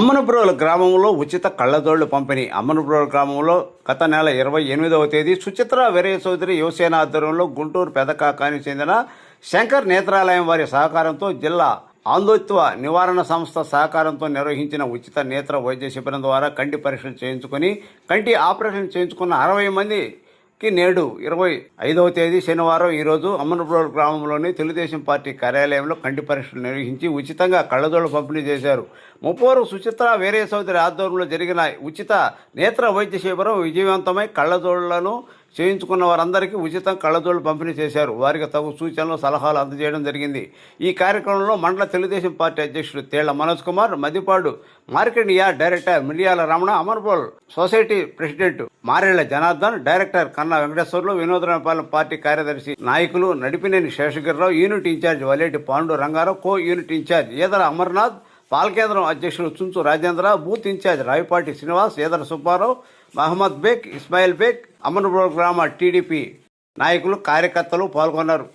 అమ్మనపురోలు గ్రామంలో ఉచిత కళ్ళజోళ్లు పంపిణీ. అమ్మనపురోలు గ్రామంలో గత నెల 28వ తేదీ సుచిత్ర వీరయ్య చౌదరి యువసేన ఆధ్వర్యంలో గుంటూరు పెదకాకానికి చెందిన శంకర్ నేత్రాలయం వారి సహకారంతో జిల్లా అంధత్వ నివారణ సంస్థ సహకారంతో నిర్వహించిన ఉచిత నేత్ర వైద్య శిబిరం ద్వారా కంటి పరీక్షలు చేయించుకొని కంటి ఆపరేషన్ చేయించుకున్న 60 మందికి నేడు 25వ తేదీ శనివారం ఈరోజు అమ్మనపురోలు గ్రామంలోని తెలుగుదేశం పార్టీ కార్యాలయంలో కంటి పరీక్షలు నిర్వహించి ఉచితంగా కళ్ళజోళ్లు పంపిణీ చేశారు. ముప్పవరం సుచిత్ర వీరయ్య చౌదరి ఆధ్వర్యంలో జరిగిన ఉచిత నేత్ర వైద్య శిబిరం విజయవంతమై కళ్ళజోళ్లను చేయించుకున్న వారందరికీ ఉచితం కళ్ళజోళ్లు పంపిణీ చేశారు. వారికి తగు సూచనలు సలహాలు అందజేయడం జరిగింది. ఈ కార్యక్రమంలో మండల తెలుగుదేశం పార్టీ అధ్యక్షుడు Thella Manoj Kumar, Madipadu market yard director Miryala Ramana, Amarpol society president Marella Janardhan, director Kanna Venkateswarlu, Vinodarayapalem party కార్యదర్శి నాయకులు Nadipineni Seshagirirao, unit incharge Valeti Pandu Rangarao, co unit incharge Edara Amarnath, పాలకేంద్రం అధ్యక్షులు చుంచు రాజేంద్ర, బూత్ ఇన్ఛార్జ్ రావిపాటి శ్రీనివాస్, ఈదర సుబ్బారావు, మహమ్మద్ బేగ్, ఇస్మాయిల్ బేగ్, అమ్మనపురం గ్రామ టీడీపీ నాయకులు కార్యకర్తలు పాల్గొన్నారు.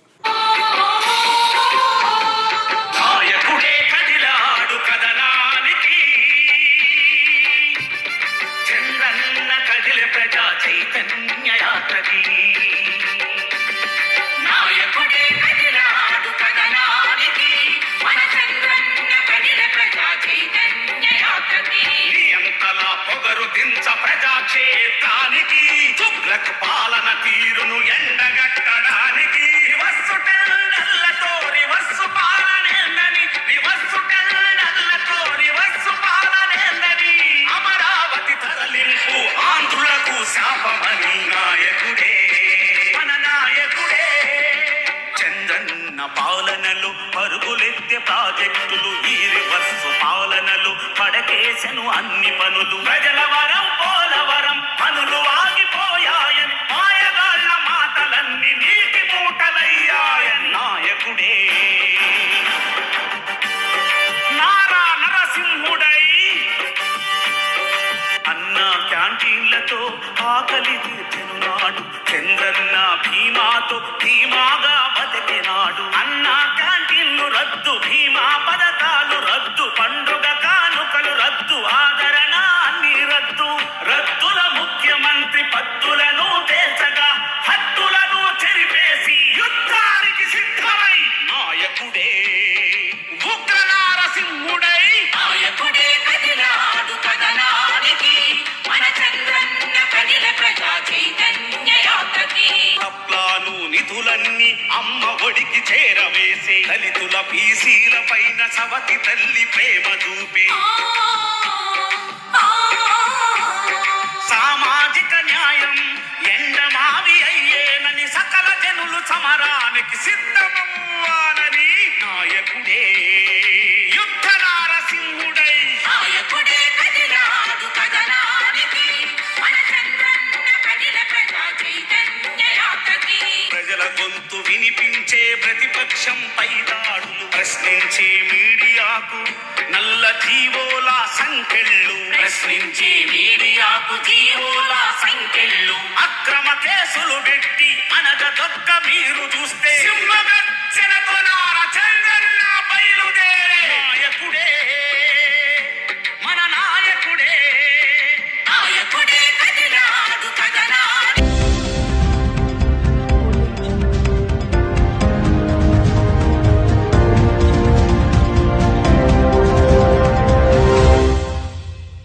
ప్రజాక్షేత్రానికి తుగ్లక్ పాలన తీరును ఎండగట్టడానికి రివస్సు పాలనేందని రివస్సు పాలనేందని అమరావతి తరలింపు ఆంధ్రులకు శాపమని నాయకుడే మన నాయకుడే. చంద్రన్న పాలనలు పరుగులెత్తే ప్రాజెక్టులు, ఈ రివస్సు పాలనలు పడకేసెను అన్ని పనులు. ప్రజల వరం పోలవరం పనులు ఆగిపోయాయని మాయగాళ్ల మాటలన్నీ నీటి మూటలయ్యాయని నాయకుడే నారా నరసింహుడై అన్న క్యాంటీన్లతో ఆకలి తీర్చెను నాడు. చంద్రన్న భీమాతో ధీమాగా బతికినాడు. అన్న క్యాంటీన్లు రద్దు, భీమా పథకాలు రద్దు, పండుగ కానుకలు రద్దు, ఆదరణ అన్ని రద్దు. రద్దుల ముఖ్యమంత్రి పద్దులను తేల్చగా హద్దులను చెరిపేసి యుద్ధానికి సిద్ధమై నాయకుడే ఉగ్ర నారసింహుడై నాయకుడే కదిలాడు కదనానికి మన చంద్రన్న కదిల ప్రజా చైతన్య యాత్రకి. కప్లాను నిధులన్నీ అమ్మ ఒడికి చేరవేసే దళితుల బీసీల పైన సవతి తల్లి ప్రేమ చూపే సామాజిక న్యాయం ఎండమావి అయ్యేనని సకల జనులు సమరానికి సిద్ధమవ్వాలని నాయకుడే యుద్ధ నారసింహుడై నాయకుడే కదిలాడు కదనానికి మన చంద్రన్న కదిల ప్రజా చైతన్య యాత్రకి. ప్రజల గొంతు వినిపించే ప్రతిపక్షం పై దాడులు, ప్రశ్నించే మీడియాకు నల్ల జీవోల సంకెళ్ళు, ప్రశ్నించే మీడియాకు జీవోల